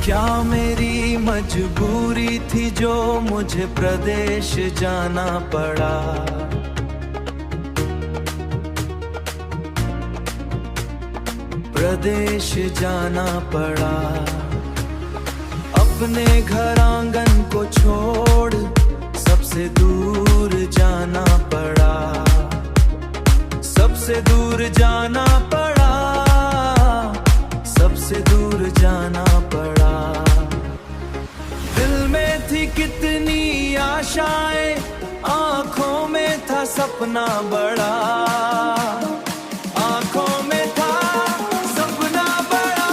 क्या मेरी मजबूरी थी जो मुझे प्रदेश जाना पड़ा। प्रदेश जाना पड़ा। अपने घर आंगन को छोड़ सबसे दूर जाना पड़ा। सबसे दूर जाना पड़ा। सबसे दूर जाना पड़ा। दिल में थी कितनी आशाएं, आंखों में था सपना बड़ा। आंखों में था सपना बड़ा।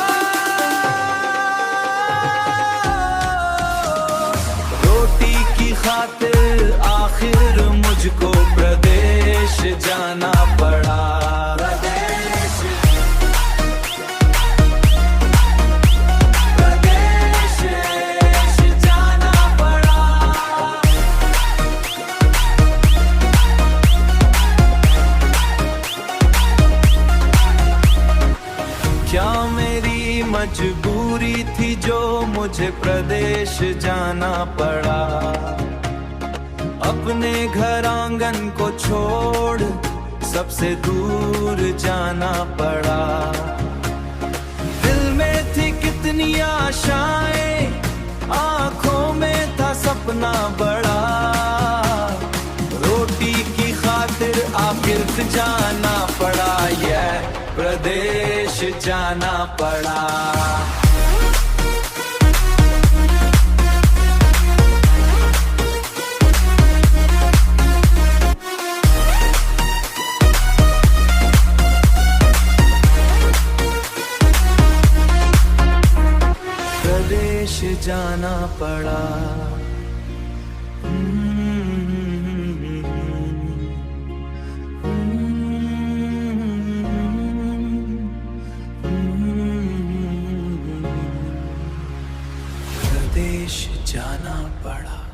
रोटी की खातिर आखिर मुझको प्रदेश जाना पड़ा। क्या मेरी मजबूरी थी जो मुझे प्रदेश जाना पड़ा। अपने घर आंगन को छोड़ सबसे दूर जाना पड़ा। दिल में थी कितनी आशाएं, आंखों में था सपना बड़ा। रोटी की खातिर आखिर जाना पड़ा। प्रदेश जाना पड़ा। प्रदेश जाना पड़ा। प्रदेश जाना पड़ा।